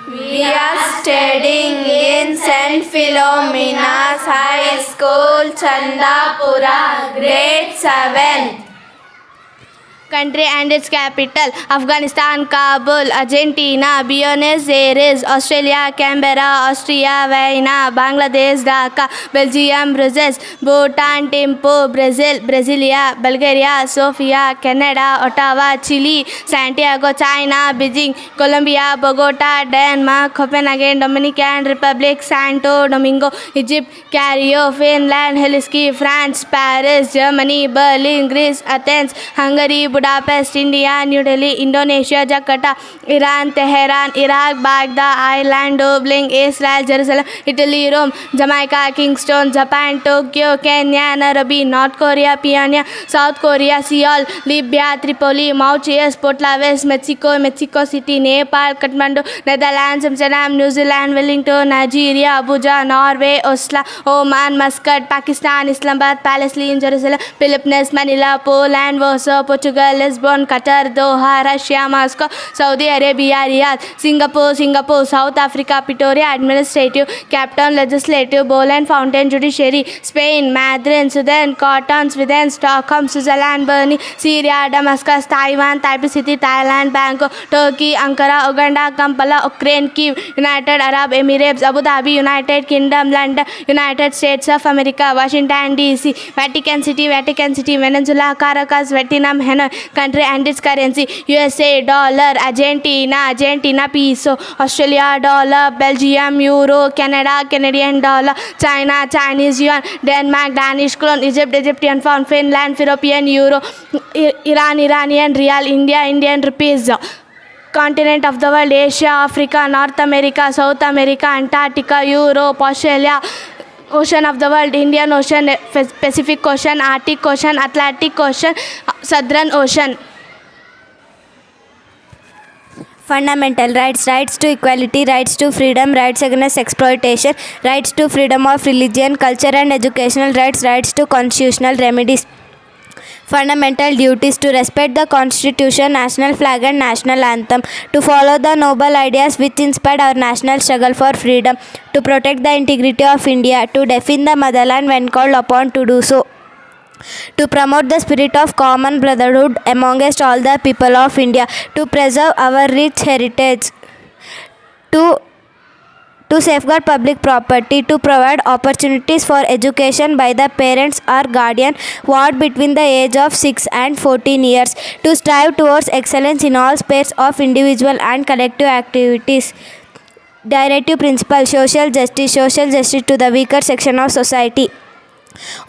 We are studying in St. Philomena's High School, Chandapura, grade 7. Country and its capital: Afghanistan, Kabul; Argentina, Buenos Aires; Australia, Canberra; Austria, Vienna; Bangladesh, Dhaka; Belgium, Brussels; Bhutan, Thimphu; Brazil, Brasilia; Bulgaria, Sofia; Canada, Ottawa; Chile, Santiago; China, Beijing; Colombia, Bogota; Denmark, Copenhagen; Dominican Republic, Santo Domingo; Egypt, Cairo; Finland, Helsinki; France, Paris; Germany, Berlin; Greece, Athens; Hungary, Budapest; India, New Delhi; Indonesia, Jakarta; Iran, Tehran; Iraq, Baghdad; Ireland, Dublin; Israel, Jerusalem; Italy, Rome; Jamaica, Kingston; Japan, Tokyo; Kenya, Nairobi; North Korea, Pyongyang; South Korea, Seoul; Libya, Tripoli; Mauritius, Port Louis; Mexico, Mexico City; Nepal, Kathmandu; Netherlands, Amsterdam; New Zealand, Wellington; Nigeria, Abuja; Norway, Oslo; Oman, Muscat; Pakistan, Islamabad; Palestine, Jerusalem; Philippines, Manila; Poland, Warsaw; Portugal, Lisbon; Qatar, Doha; Russia, Moscow; Saudi Arabia, Riyadh; Singapore; South Africa, Pretoria; Administrative Capital; Legislative; Bole Fountain; Judiciary; Spain, Madrid; Sudan; Cotton; Sweden; Stockholm; Switzerland; Bern; Syria; Damascus; Taiwan; Taipei City; Thailand; Bangkok; Turkey; Ankara; Uganda; Kampala; Ukraine; Kyiv; United Arab Emirates; Abu Dhabi; United Kingdom; London; United States of America; Washington DC; Vatican City; Venezuela; Caracas; Vietnam; Hanoi. Country and its currency: USA dollar; Argentina peso; Australia dollar; Belgium euro; Canada Canadian dollar; China Chinese yuan; Denmark Danish krone; Egypt Egyptian pound; Finland European euro; Iran Iranian rial; India Indian rupees. Continent of the world: Asia, Africa, North America, South America, Antarctica, Europe, Australia. Ocean of the world: Indian Ocean, Pacific Ocean, Arctic Ocean, Atlantic Ocean, Southern Ocean. Fundamental rights: rights to equality, rights to freedom, rights against exploitation, rights to freedom of religion, culture and educational rights, rights to constitutional remedies. Fundamental duties: to respect the Constitution, national flag and national anthem, to follow the noble ideas which inspired our national struggle for freedom, to protect the integrity of India, to defend the motherland when called upon to do so, to promote the spirit of common brotherhood amongst all the people of India, to preserve our rich heritage, to safeguard public property, to provide opportunities for education by the parents or guardian ward between the age of 6 and 14 years, to strive towards excellence in all spheres of individual and collective activities. Directive principle: social justice to the weaker section of society.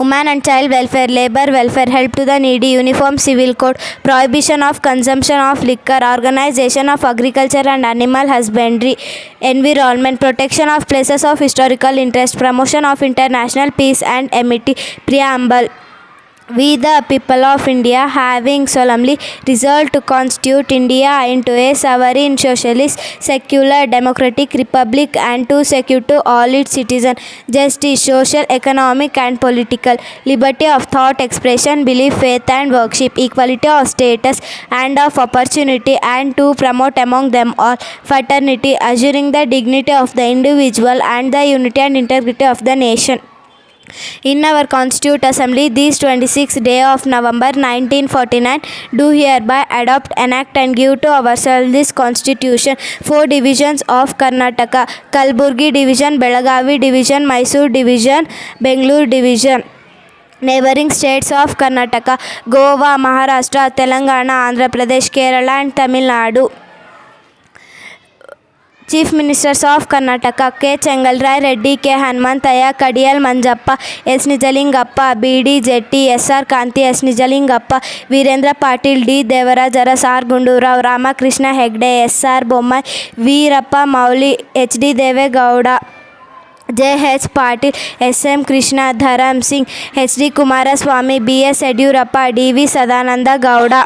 Women and child welfare, labor welfare, help to the needy, uniform civil code, prohibition of consumption of liquor, organization of agriculture and animal husbandry, environment, protection of places of historical interest, promotion of international peace and amity. Preamble. We, the people of India, having solemnly resolved to constitute India into a sovereign, socialist, secular, democratic republic, and to secure to all its citizens justice, social, economic, and political, liberty of thought, expression, belief, faith, and worship, equality of status and of opportunity, and to promote among them all fraternity, assuring the dignity of the individual and the unity and integrity of the nation. In our Constituent Assembly, this 26th day of November 1949, do hereby adopt, enact and give to ourselves this Constitution. 4 divisions of Karnataka: Kalburgi Division, Belagavi Division, Mysore Division, Bengaluru Division. Neighboring states of Karnataka: Goa, Maharashtra, Telangana, Andhra Pradesh, Kerala and Tamil Nadu. Chief Ministers of Karnataka: K. Chengalrai Reddy, K. Hanumantaya, Kadiyal Manjappa, S. Nijalingappa, B.D. Jetty, S.R. Kanti, S. Nijalingappa, Virendra Patil, D. Devaraj Aras, R. Gundurao, Ramakrishna Hegde, S.R. Bommai, Veerappa Mouli, H.D. Deve Gowda, J.H. Patil, S.M. Krishna, Dharam Singh, H.D. Kumaraswamy, B.S. Yediyurappa, D.V. Sadananda Gowda,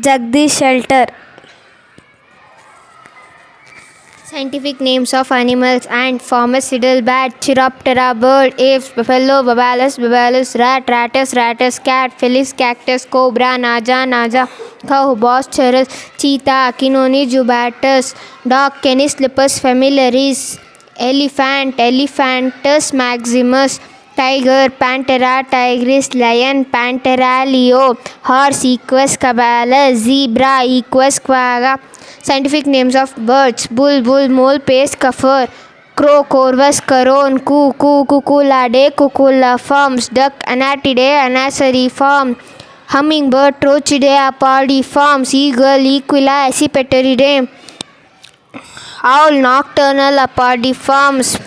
Jagdish Shelter. Scientific names of animals: ant, farmacidal bat, chiroptera bird, apes, buffalo, babalus, rat, ratus, cat, felis, cactus, cobra, naja, cow, bos, cheetah, Cynone jubatus, dog, Canis lupus familiaris, elephant, Elephantus maximus, tiger, Panthera tigris, lion, Panthera leo, horse, Equus caballus, zebra, Equus quagga. Scientific names of birds: bull, mole, pace, cuffer, crow, corvus, caron, cuculade, cuculliformes, duck, Anatidae, Anaceriform, hummingbird, Trochidae, Apardiformes, eagle, Equila, Accipitridae, owl, nocturnal, Apardiformes,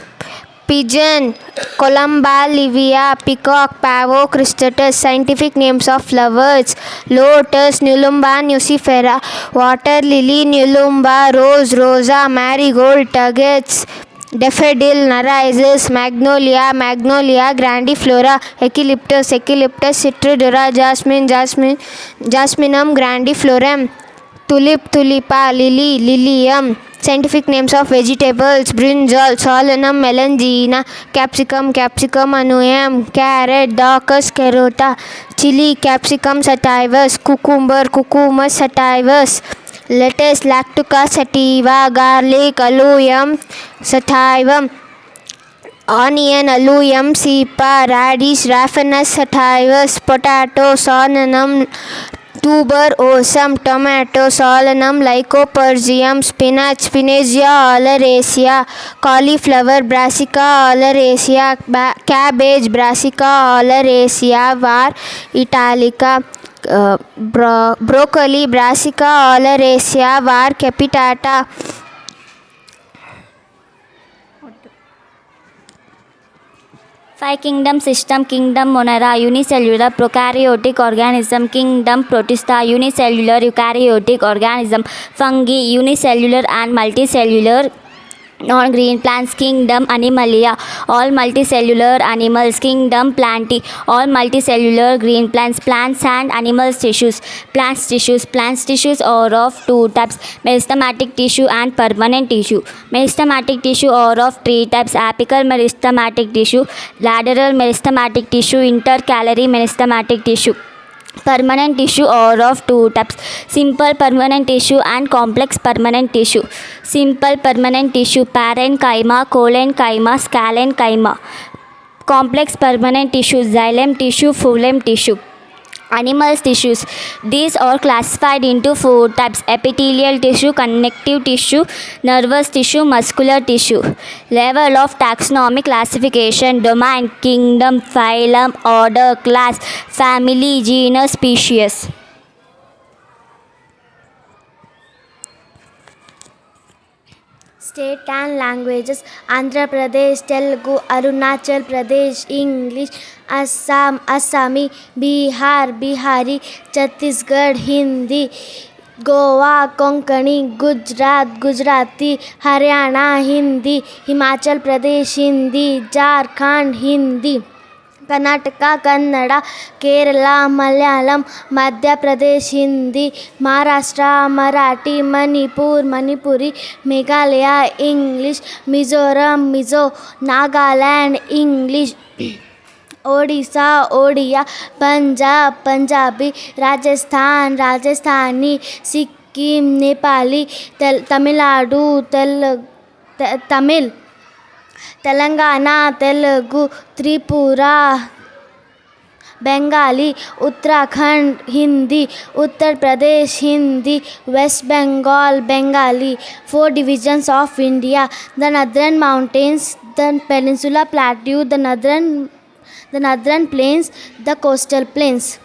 pigeon, Columba livia, peacock, pavo, cristatus. Scientific names of flowers: lotus, Nelumba nucifera, water lily, Nelumba, rose, Rosa, marigold, tuggets, daffodil, narcissus, magnolia grandiflora, eucalyptus, citrodora, jasminum grandiflorum, tulip, tulipa, lily, lilium. Scientific names of vegetables: brinjal, solanum, melangina, capsicum annuum, carrot, Daucus carota, chili, Capsicum sativus, cucumber, Cucumis sativus, lettuce, Lactuca sativa, garlic, Allium sativum, onion, Allium cepa, radish, Raphanus sativus, potato, Solanum tuberosum, tomato, Solanum lycopodium, spinach, Spinacia oleracea, cauliflower, Brassica oleracea, cabbage, Brassica oleracea var italica, broccoli, Brassica oleracea var capitata. Five kingdom system: kingdom Monera, unicellular prokaryotic organism; kingdom Protista, unicellular eukaryotic organism; fungi, unicellular and multicellular non-green plants; kingdom Animalia, all multicellular animals; kingdom Plantae, all multicellular green plants. Plants and animals tissues. Plants tissues are of two types: meristematic tissue and permanent tissue. Meristematic tissue are of three types: apical meristematic tissue, lateral meristematic tissue, intercalary meristematic tissue. Permanent tissue are of two types: simple permanent tissue and complex permanent tissue. Simple permanent tissue: parenchyma, collenchyma, scalenchyma. Complex permanent tissue: xylem tissue, phloem tissue. Animals tissues. These are classified into four types: epithelial tissue, connective tissue, nervous tissue, muscular tissue. Level of taxonomic classification: domain, kingdom, phylum, order, class, family, genus, species. State and languages: Andhra Pradesh Telugu, Arunachal Pradesh English, Assam Assami, Bihar Bihari, Chhattisgarh Hindi, Goa Konkani, Gujarat Gujarati, Haryana Hindi, Himachal Pradesh Hindi, Jharkhand Hindi, Karnataka Kannada, Kerala Malayalam, Madhya Pradesh Hindi, Maharashtra Marathi, Manipur Manipuri, Meghalaya English, Mizoram Mizo, Nagaland English, Odisha Odia, Punjab Punjabi, Rajasthan Rajasthani, Sikkim Nepali, Tamil Nadu Tamil, Telangana Telugu, Tripura Bengali, Uttarakhand Hindi, Uttar Pradesh Hindi, West Bengal Bengali. Four divisions of India: the northern mountains, the peninsula plateau, the northern plains, the coastal plains.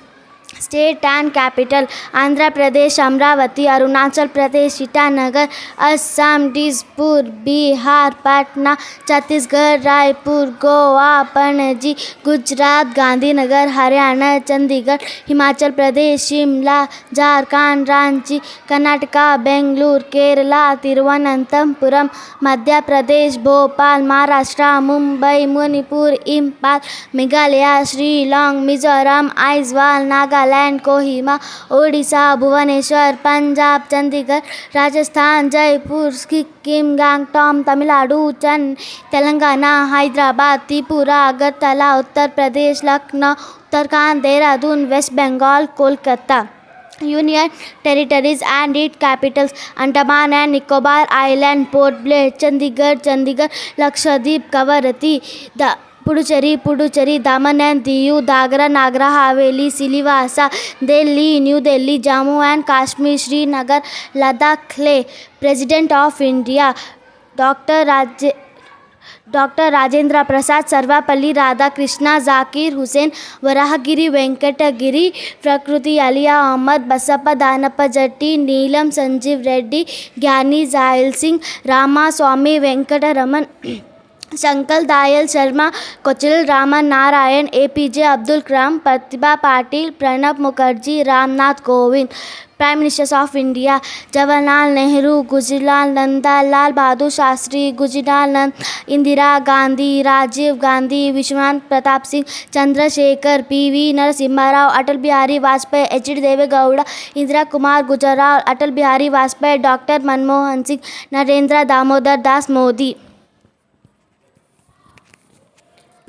State and capital: Andhra Pradesh Amravati, Arunachal Pradesh Itanagar, Assam Dispur, Bihar Patna, Chhattisgarh Raipur, Goa Panaji, Gujarat Gandhinagar, Haryana Chandigarh, Himachal Pradesh Shimla, Jharkhand Ranchi, Karnataka Bangalore, Kerala Thiruvananthapuram, Madhya Pradesh Bhopal, Maharashtra Mumbai, Manipur Imphal, Meghalaya Shillong, Mizoram Aizawl, Nagaland Nagaland, Kohima, Odisha, Bhubaneswar, Punjab, Chandigarh, Rajasthan, Jaipur, Sikkim, Gangtok, Tamil Nadu, Telangana, Hyderabad, Tripura, Agartala, Uttar Pradesh, Lucknow, Uttarakhand, Dehradun, West Bengal, Kolkata. Union Territories and its capitals: Andaman and Nicobar Island, Port Blair, Chandigarh, Lakshadweep, Kavaratti, Puducherry, Daman and Diu, Dagra, Nagar Haveli, Silvassa, Delhi, New Delhi, Jammu and Kashmir, Srinagar, Ladakh, Leh. President of India: Dr. Rajendra Prasad, Sarvapalli Radhakrishna, Zakir Hussain, Varahagiri Venkatagiri, Prakruti Alia Ahmad, Basappa Danappa Jatti, Neelam Sanjeev Reddy, Gyani Zahil Singh, Rama Swamy Venkataraman, Shankar Dayal Sharma, Kochil Raman Narayan, APJ Abdul Kalam, Pratibha Patil, Pranab Mukherjee, Ramnath Kovind. Prime Ministers of India: Jawaharlal Nehru, Gujarat Nanda Lal Bahadur Shastri, Gujarat Nand, Indira Gandhi, Rajiv Gandhi, Vishwanath Pratap Singh, Chandrasekhar, PV Narasimha Rao, Atal Bihari Vajpayee, H.D. Deve Gowda, Indira Kumar Gujarat, Atal Bihari Vajpayee, Dr. Manmohan Singh, Narendra Damodar Das Modi.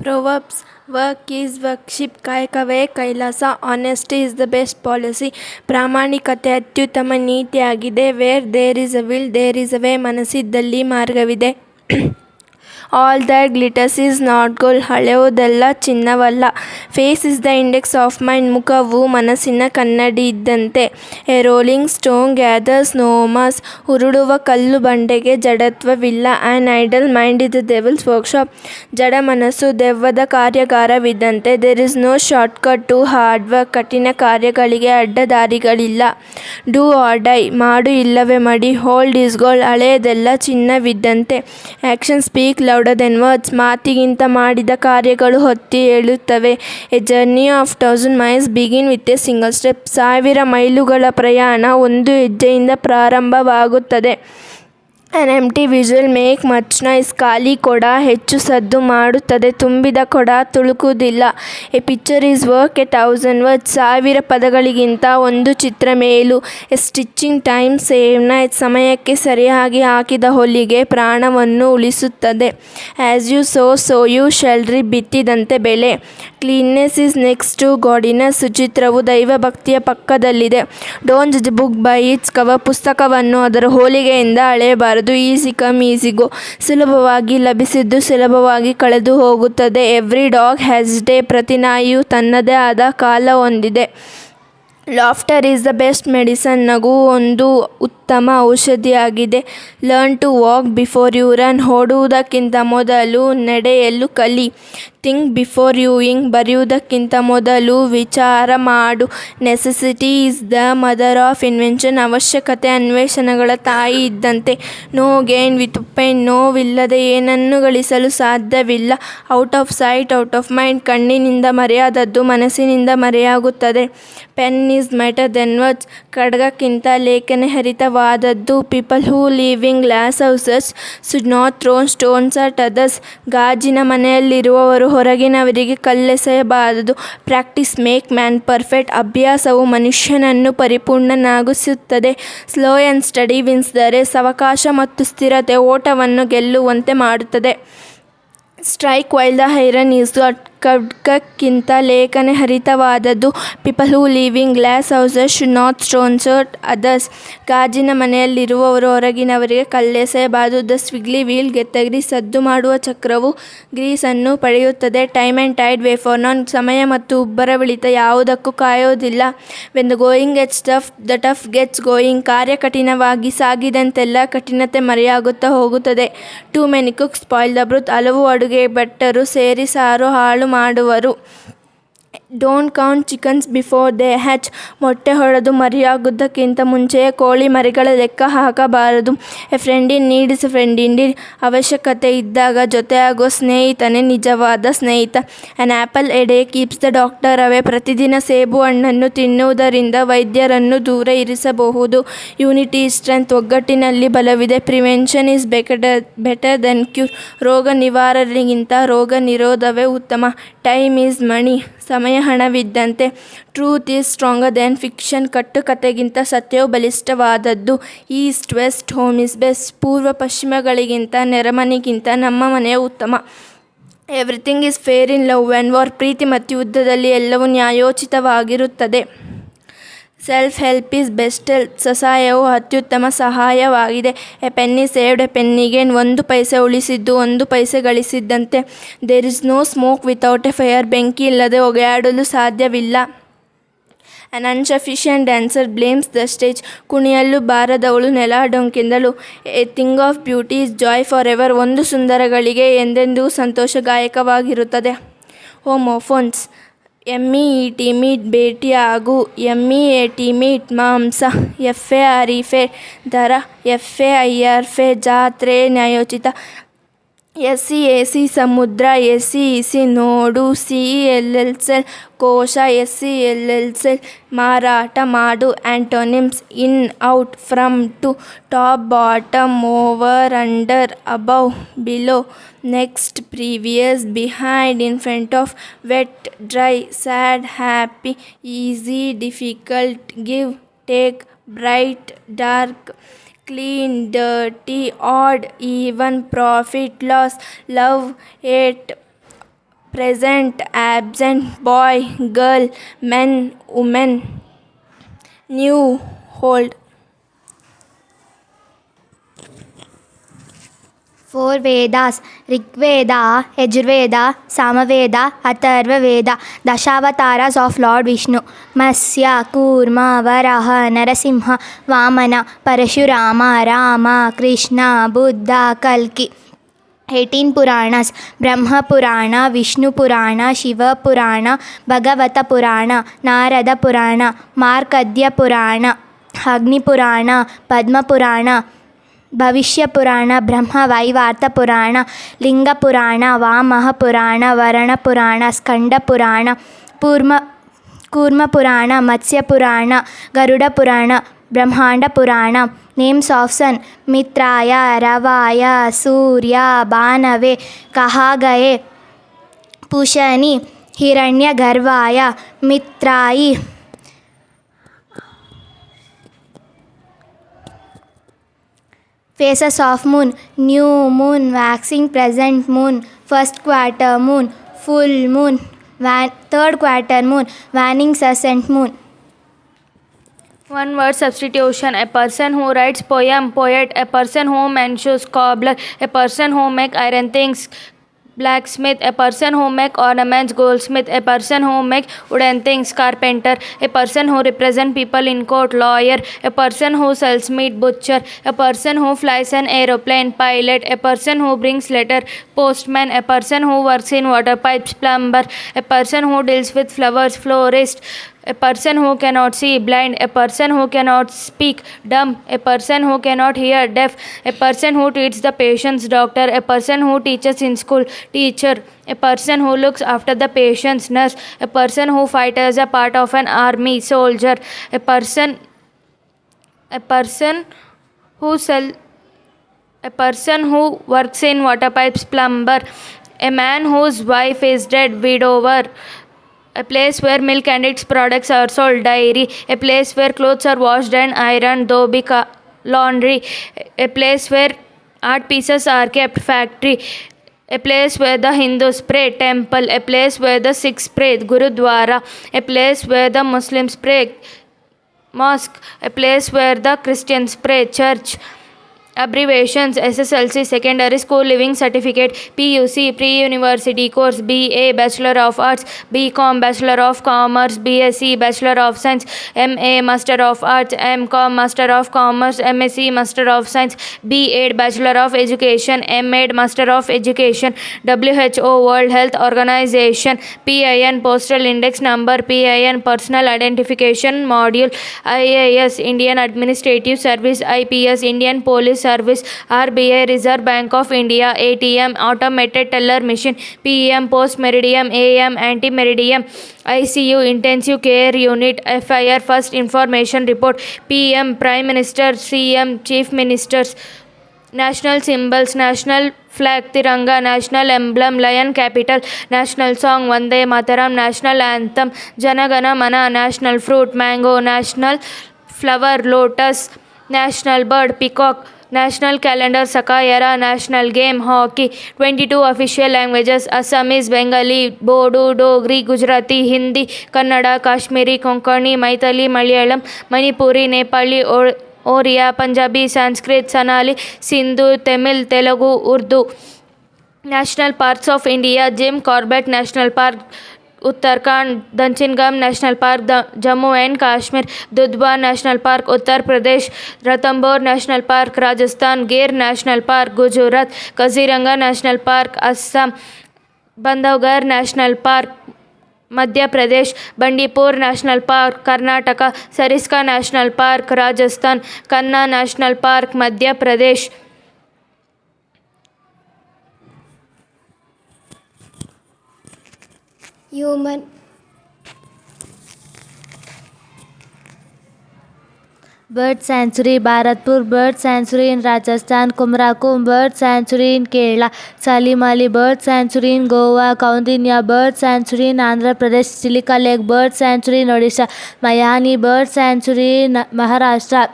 Proverbs: work is worship, ಕಾಯಕವೇ ಕೈಲಾಸ. Honesty is the best policy. ಪ್ರಾಮಾಣಿಕತೆ ಅತ್ಯುತ್ತಮ ನೀತಿಯಾಗಿದೆ. Where there is a will there is a way. ಮನಸ್ಸಿದ್ದಲ್ಲಿ ಮಾರ್ಗವಿದೆ. All that glitters is not gold. ಹಳೆಯುವುದೆಲ್ಲ ಚಿನ್ನವಲ್ಲ. Face is the index of mind. ಮುಖವು ಮನಸ್ಸಿನ ಕನ್ನಡಿ ಇದ್ದಂತೆ. A rolling stone gathers no moss. ಉರುಳುವ ಕಲ್ಲು ಬಂಡೆಗೆ ಜಡತ್ವವಿಲ್ಲ. An idle mind is the devil's workshop. ಜಡ ಮನಸ್ಸು ದೆವ್ವದ ಕಾರ್ಯಾಗಾರವಿದ್ದಂತೆ. There is no shortcut to hard work. ಕಠಿಣ ಕಾರ್ಯಗಳಿಗೆ ಅಡ್ಡದಾರಿಗಳಿಲ್ಲ. Do or die. ಮಾಡು ಇಲ್ಲವೇ ಮಡಿ. Hold is gold. ಹಳೆಯದೆಲ್ಲ ಚಿನ್ನವಿದ್ದಂತೆ. Action speak louder than words. ಮಾತಿಗಿಂತ ಮಾಡಿದ ಕಾರ್ಯಗಳು ಹೊತ್ತಿ ಹೇಳುತ್ತವೆ. A journey of 1000 miles begin with a single step. 1000 ಮೈಲುಗಳ ಪ್ರಯಾಣ ಒಂದು ಹೆಜ್ಜೆಯಿಂದ ಪ್ರಾರಂಭವಾಗುತ್ತದೆ. An empty vessel make much noise. ಖಾಲಿ ಕೊಡ ಹೆಚ್ಚು ಸದ್ದು ಮಾಡುತ್ತದೆ. ತುಂಬಿದ ಕೊಡ ತುಳುಕುವುದಿಲ್ಲ. A picture is work a 1000 words. 1000 ಪದಗಳಿಗಿಂತ ಒಂದು ಚಿತ್ರ ಮೇಲು. A stitching time save night. ಸಮಯಕ್ಕೆ ಸರಿಯಾಗಿ ಹಾಕಿದ ಹೊಲಿಗೆ ಪ್ರಾಣವನ್ನು ಉಳಿಸುತ್ತದೆ. As you sow you shall reap. ಬಿತ್ತಿದಂತೆ ಬೆಳೆ. Cleanliness is next to godliness. ಶುಚಿತ್ವವು ದೈವಭಕ್ತಿಯ ಪಕ್ಕದಲ್ಲಿದೆ. Don't judge book by its cover. ಪುಸ್ತಕವನ್ನು ಅದರ ಹೋಲಿಗೆಯಿಂದ ಅಳೆಯಬಾರದು. Easy come easy go. ಸುಲಭವಾಗಿ ಲಭಿಸಿದ್ದು ಸುಲಭವಾಗಿ ಕಳೆದು ಹೋಗುತ್ತದೆ. Every dog has day. ಪ್ರತಿ ನಾಯಿಯು ತನ್ನದೇ ಆದ ಕಾಲ ಹೊಂದಿದೆ. Laughter is the best medicine. ನಗು ಒಂದು ಉತ್ತಮ ಔಷಧಿಯಾಗಿದೆ. Learn to walk before you run. ಓಡುವುದಕ್ಕಿಂತ ಮೊದಲು ನಡೆಯಲು ಕಲಿ. Think before you ink. ಬರೆಯುವುದಕ್ಕಿಂತ ಮೊದಲು ವಿಚಾರ ಮಾಡು. Necessity is the mother of invention. ಅವಶ್ಯಕತೆ ಅನ್ವೇಷಣೆಗಳ ತಾಯಿ ಇದ್ದಂತೆ. No gain with pain. ನೋವಿಲ್ಲದೆ ಏನನ್ನು ಗಳಿಸಲು ಸಾಧ್ಯವಿಲ್ಲ. Out of sight out of mind. ಕಣ್ಣಿನಿಂದ ಮರೆಯಾದದ್ದು ಮನಸ್ಸಿನಿಂದ ಮರೆಯಾಗುತ್ತದೆ. Pen is better than words. ಖಡ್ಗಕ್ಕಿಂತ ಲೇಖನ ಹರಿತವಾದದ್ದು. People who live in glass houses should not throw stones at others. ಗಾಜಿನ ಮನೆಯಲ್ಲಿರುವವರು ಹೊರಗಿನವರಿಗೆ ಕಲ್ಲೆಸೆಯಬಾರದು. Practice make man perfect. ಅಭ್ಯಾಸವು ಮನುಷ್ಯನನ್ನು ಪರಿಪೂರ್ಣನಾಗಿಸುತ್ತದೆ. Slow and study wins the race. ಅವಕಾಶ ಮತ್ತು ಸ್ಥಿರತೆ ಓಟವನ್ನು ಗೆಲ್ಲುವಂತೆ ಮಾಡುತ್ತದೆ. Strike while the iron is hot. ಖಡ್ಗಕ್ಕಿಂತ ಲೇಖನ ಹರಿತವಾದದ್ದು. People who live in glass houses should not stones at others. ಗಾಜಿನ ಮನೆಯಲ್ಲಿರುವವರು ಹೊರಗಿನವರಿಗೆ ಕಲ್ಲೆಸೆಯಬಾರದು. The ಸ್ವಿಗ್ಲಿ wheel ಗೆತ್ತಗಿರಿ. ಸದ್ದು ಮಾಡುವ ಚಕ್ರವು ಗ್ರೀಸನ್ನು ಪಡೆಯುತ್ತದೆ. Time and tide way for none. ಸಮಯ ಮತ್ತು ಉಬ್ಬರವಿಳಿತ ಯಾವುದಕ್ಕೂ ಕಾಯೋದಿಲ್ಲ. When the going gets tough the tough gets going. ಕಾರ್ಯ ಕಠಿಣವಾಗಿ ಸಾಗಿದಂತೆಲ್ಲ ಕಠಿಣತೆ ಮರೆಯಾಗುತ್ತಾ ಹೋಗುತ್ತದೆ. Too many cooks spoil the broth. ಹಲವು ಅಡುಗೆ ಭಟ್ಟರು ಸೇರಿ ಸಾರು ಹಾಳು ಮಾಡುವರು. Don't count chickens before they hatch. ಮೊಟ್ಟೆ ಹೊಡೆದು ಮರಿಯಾಗುವುದಕ್ಕಿಂತ ಮುಂಚೆಯೇ ಕೋಳಿ ಮರಿಗಳ ಲೆಕ್ಕ ಹಾಕಬಾರದು. A friend in need is a friend indeed. ಅವಶ್ಯಕತೆ ಇದ್ದಾಗ ಜೊತೆಯಾಗುವ ಸ್ನೇಹಿತನೇ ನಿಜವಾದ ಸ್ನೇಹಿತ. An apple a day keeps the doctor away. ಪ್ರತಿದಿನ ಸೇಬು ಹಣ್ಣನ್ನು ತಿನ್ನುವುದರಿಂದ ವೈದ್ಯರನ್ನು ದೂರ ಇರಿಸಬಹುದು. Unity is strength. ಒಗ್ಗಟ್ಟಿನಲ್ಲಿ ಬಲವಿದೆ. Prevention is better than cure. ರೋಗ ನಿವಾರಣೆಗಿಂತ ರೋಗ ನಿರೋಧವೇ ಉತ್ತಮ. Time is money. ಸಮಯ ಹಣವಿದ್ದಂತೆ. Truth is stronger than fiction. ಕಟ್ಟುಕತೆಗಿಂತ ಸತ್ಯವು ಬಲಿಷ್ಠವಾದದ್ದು. East west home is best. ಪೂರ್ವ ಪಶ್ಚಿಮಗಳಿಗಿಂತ ನೆರೆಮನೆಗಿಂತ ನಮ್ಮ ಮನೆಯ ಉತ್ತಮ. Everything is fair in love and war. ಪ್ರೀತಿ ಮತ್ತು ಯುದ್ಧದಲ್ಲಿ ಎಲ್ಲವೂ ನ್ಯಾಯೋಚಿತವಾಗಿರುತ್ತದೆ. Self help is best help. ಸ್ವಸಹಾಯವು ಅತ್ಯುತ್ತಮ ಸಹಾಯವಾಗಿದೆ. A penny saved a penny gain. 1 ಪೈಸೆ ಉಳಿಸಿದ್ದು 1 ಪೈಸೆ ಗಳಿಸಿದ್ದಂತೆ. There is no smoke without a fire. ಬೆಂಕಿ ಇಲ್ಲದೆ ಹೊಗೆಯಾಡಲು ಸಾಧ್ಯವಿಲ್ಲ. An unsufficient dancer blames the stage. ಕುಣಿಯಲು ಬಾರದವಳು ನೆಲ ಡೊಂಕೆಂದಳು. A thing of beauty is joy forever. ಒಂದು ಸುಂದರಗಳಿಗೆ ಎಂದೆಂದಿಗೂ ಸಂತೋಷದಾಯಕವಾಗಿರುತ್ತದೆ. ಹೋಮೋಫೋನ್ಸ್. MEET ಮೀಟ್ ಭೇಟಿಯಾಗು. MEAT ಮೀಟ್ ಮಾಂಸ. FARE ಫೇರ್ ದರ. FAIR ಫೇರ್ ಜಾತ್ರೆ ನ್ಯಾಯೋಚಿತ. SEAC ಸಮುದ್ರ. SEEC ನೋಡು. CELL ಕೋಶ. SELL ಮಾರಾಟ ಮಾಡು. Antonyms. In out from to top bottom over under above below next previous behind in front of wet dry sad happy easy difficult give take bright dark clean, dirty, odd, even, profit, loss, love, hate, present, absent, boy, girl, men, women, new, old. 4 Vedas: Rigveda, Yajurveda, Samaveda, Atharva Veda. Dashavasaras of Lord Vishnu: Matsya, Kurma, Varaha, Narasimha, Vamana, Parashurama, Rama, Krishna, Buddha, Kalki. 18 Puranas: Brahma Purana, Vishnu Purana, Shiva Purana, Bhagavata Purana, Narada Purana, Markadya Purana, Agni Purana, Padma Purana, ಭವಿಷ್ಯ ಪುರಾಣ, ಬ್ರಹ್ಮ ವೈವಾರ್ತ ಪುರಾಣ, ಲಿಂಗ ಪುರಾಣ, ವಾಮಹ ಪುರಾಣ, ವರಣ ಪುರಾಣ, ಸ್ಕಂದ ಪುರಾಣ, ಕೂರ್ಮ ಪುರಾಣ, ಮತ್ಸ್ಯ ಪುರಾಣ, Garuda Purana, Brahmanda Purana. Names of sun: ಮಿತ್ರಾಯ, ರವಾಯ, ಸೂರ್ಯ, ಭಾನವೇ, ಕಹಾಗಯೆ, ಪುಷನಿ, ಹಿರಣ್ಯ ಗರ್ವಾಯ, ಮಿತ್ರಾಯಿ. Phases of moon: new moon, waxing crescent moon, first quarter moon, full moon, third quarter moon, waning crescent moon. One word substitution: a person who writes poem, poet; a person who mends cobbler; a person who make iron things, blacksmith; a person who make ornaments, goldsmith; a person who make wooden things, carpenter; a person who represent people in court, lawyer; a person who sells meat, butcher; a person who flies an aeroplane, pilot; a person who brings letter, postman; a person who works in water pipes, plumber; a person who deals with flowers, florist; a person who cannot see, blind; a person who cannot speak, dumb; a person who cannot hear, deaf; a person who treats the patients, doctor; a person who teaches in school, teacher; a person who looks after the patients, nurse; a person who fights as a part of an army, soldier; a person who works in water pipes, plumber; a man whose wife is dead, widower; a place where milk and its products are sold, dairy; a place where clothes are washed and ironed, dhobi, laundry; a place where art pieces are kept, factory; a place where the Hindus pray, temple; a place where the Sikhs pray, gurudwara; a place where the Muslims pray, mosque; a place where the Christians pray, church. Abbreviations: SSLC Secondary School Living Certificate, PUC Pre-University Course, BA Bachelor of Arts, BCom Bachelor of Commerce, BSc Bachelor of Science, MA Master of Arts, MCom Master of Commerce, MSc Master of Science, B.Ed Bachelor of Education, M.Ed Master of Education. WHO World Health Organization, PIN Postal Index Number, PIN Personal Identification Module, IAS Indian Administrative Service, IPS Indian Police Service, RBI Reserve Bank of India, ATM Automated Teller Machine, PM Post Meridiem, AM Anti-Meridiem, ICU Intensive Care Unit, FIR First Information Report, PM Prime Minister, CM Chief Ministers, national symbols, national flag Tiranga, national emblem Lion capital, national song Vande Mataram, national anthem Jana Gana Mana, national fruit mango, national flower lotus, national bird peacock, national calendar Sakayara, national game hockey, 22 official languages Assamese, Bengali, Bodo, Dogri, Gujarati, Hindi, Kannada, Kashmiri, Konkani, Maithili, Malayalam, Manipuri, Nepali, Oriya, Punjabi, Sanskrit, Sonali, Sindhu, Tamil, Telugu, Urdu. National parks of India: Jim Corbett National Park, Uttarakhand; Danchingham National Park, Jammu and Kashmir; Dudhwa National Park, Uttar Pradesh; Ranthambore National Park, Rajasthan; Gir National Park, Gujarat; Kaziranga National Park, Assam; Bandhavgarh National Park, Madhya Pradesh; Bandipur National Park, Karnataka; Sariska National Park, Rajasthan; Kanha National Park, Madhya Pradesh. Human Bird Sanctuary, Bharatpur Bird Sanctuary in Rajasthan, Kumarakom Bird Sanctuary in Kerala, Salimali Bird Sanctuary in Goa, Kaundinya Bird Sanctuary in Andhra Pradesh, Chilika Lake Bird Sanctuary in Odisha, Mayani Bird Sanctuary in Maharashtra,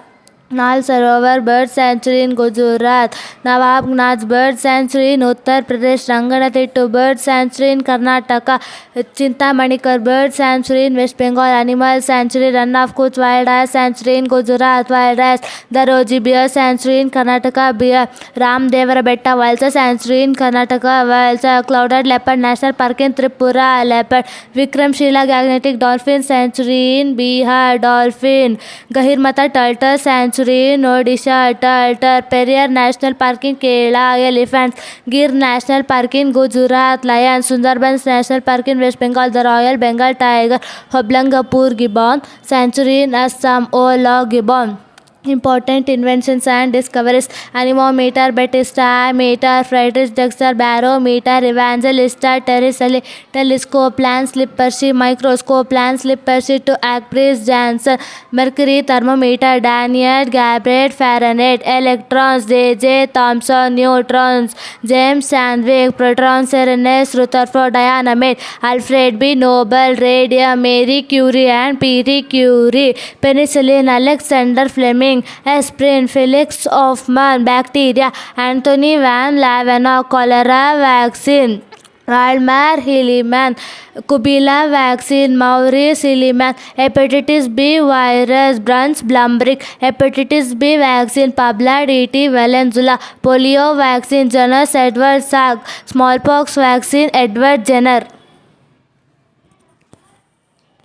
Nal Sarovar Bird Sanctuary in Gujarat, Nawab Ganj Bird Sanctuary in Uttar Pradesh, Ranganathitu Bird Sanctuary in Karnataka, Chintamanikkar Bird Sanctuary in West Bengal, Animal Sanctuary, Run of Kutch Wildlife Sanctuary in Gujarat, Wildlife, Daroji Bear Sanctuary in Karnataka, Bear, Ramdevara Betta Valsa Sanctuary in Karnataka, Valsa, Clouded Leopard National Park in Tripura, Leopard, Vikramshila Gangetic Dolphin Sanctuary in Bihar, Dolphin, Gahirmata Turtle Sanctuary in Odisha, Turtle, Periyar National Park in Kerala, Elephants, Gir National Park in Gujarat, Lion, Sundarbans National Park in West Bengal, the Royal Bengal Tiger, Hoblangapur Gibbon Sanctuary in Assam, Ola Gibbon. Important inventions and discoveries: anemometer, Battista meter, Friedrich Dexter barometer, Evangelista Terrestre telescope, Plan Lippershey microscope, Plan Lippershey to Akpris Janssen, Mercury thermometer, Daniel Gabriel Fahrenheit, electrons, J.J. Thomson, neutrons, James Sandvik, protons, Ernest Rutherford, dynamite, Alfred B. Nobel, radium, Marie Curie and Pierre Curie, penicillin, Alexander Fleming, aspirin, Felix Hoffmann, bacteria, Anthony van Leeuwenhoek, cholera vaccine, Valdemar Hilleman, Kubila vaccine, Maurice Hilleman, hepatitis B virus, Bruns Blumbrick, hepatitis B vaccine, Pabla DT Valenzuela, polio vaccine, Jonas Edward Salk, smallpox vaccine, Edward Jenner.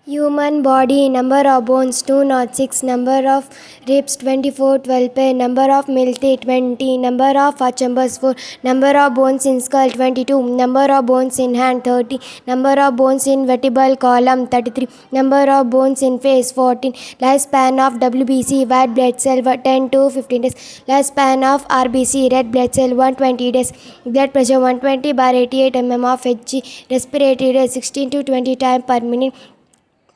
Human body: number of bones 206, number of ribs 24, 12 pair, number of milti 20, number of chambers 4, number of bones in skull 22, number of bones in hand 30, number of bones in vertebral column 33, number of bones in face 14, lifespan of WBC white blood cell 10 to 15 days, lifespan of RBC red blood cell 120 days, blood pressure 120/88 mm of Hg, respiratory rate 16 to 20 times per minute,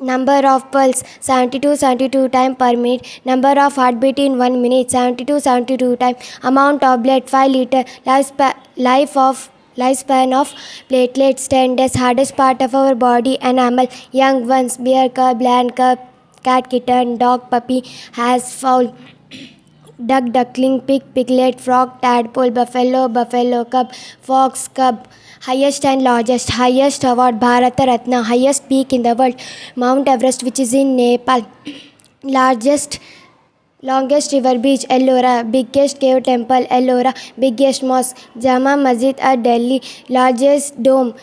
number of pulse 72 times per minute, number of heartbeat in 1 minute 72 times, amount of blood 5 liter, lifespan of platelets 10 days, hardest part of our body animal, young ones bear cub, land cub, cat, kitten, dog, puppy, has, fowl, duck, duckling, pig, piglet, frog, tadpole, buffalo, cub, fox, cub. Highest and largest, highest award Bharata Ratna, highest peak in the world Mount Everest, which is in Nepal, longest river beach Ellora, biggest cave temple Ellora, biggest mosque Jama Masjid at Delhi, largest dome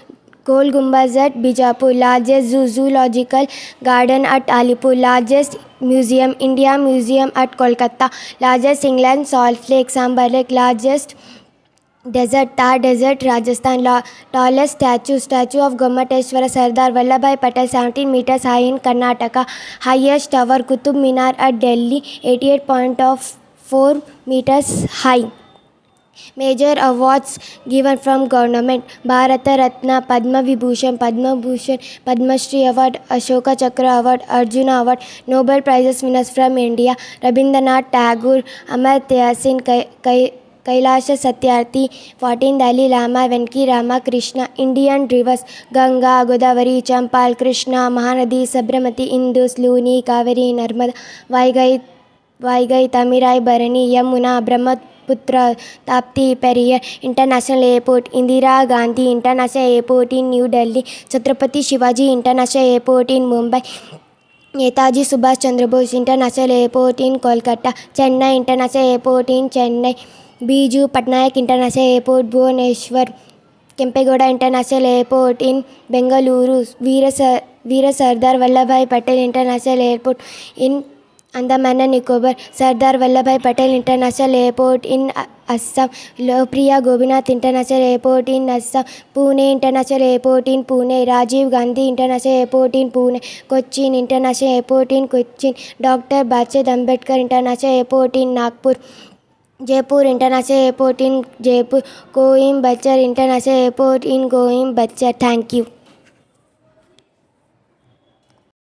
Gol Gumbaz at Bijapur, largest zoological garden at Alipur, largest museum India Museum at Kolkata, largest England Salt Lake Sambar Lake, largest desert Thar Desert Rajasthan, tallest statue of Gomateshwara Sardar Vallabhbhai Patel 17 meters high in Karnataka, highest tower Qutub Minar at Delhi 88.4 meters high. Major awards given from government: Bharata Ratna, Padma Vibhushan, Padma Shri Award, Ashoka Chakra Award, Arjuna Award, Nobel Prizes winners from India: Rabindranath Tagore, Amartya Sen, Kailasha Satyarthi, 14 Dalai Lama, Venki Rama Krishna, Indian rivers, Ganga, Godavari, Champal, Krishna, Mahanadi, Sabramati, Indus, Luni, Kaveri, Narmada, Vaigai, Tamirai, Bharani, Yamuna, Brahmaputra, Tapti, Periyar, International Airport, Indira Gandhi International Airport in New Delhi, Chhatrapati Shivaji International Airport in Mumbai, Netaji Subhash Chandra Bose International Airport in Kolkata, Chennai International Airport in Chennai, Biju Patnaik International Airport, Bhubaneswar, Kempegowda International Airport in Bengaluru, Veera Sardar Vallabhbhai Patel International Airport in Andaman and Nicobar, Sardar Vallabhbhai Patel International Airport in Assam, Lopriya Gobinath International Airport in Assam, Pune International Airport in Pune, Rajiv Gandhi International Airport in Pune, Cochin International Airport in Cochin, Dr. Bachchat Ambedkar International Airport in Nagpur, Jaipur International Airport in Jaipur, Coimbatore International Airport in Coimbatore. Thank you.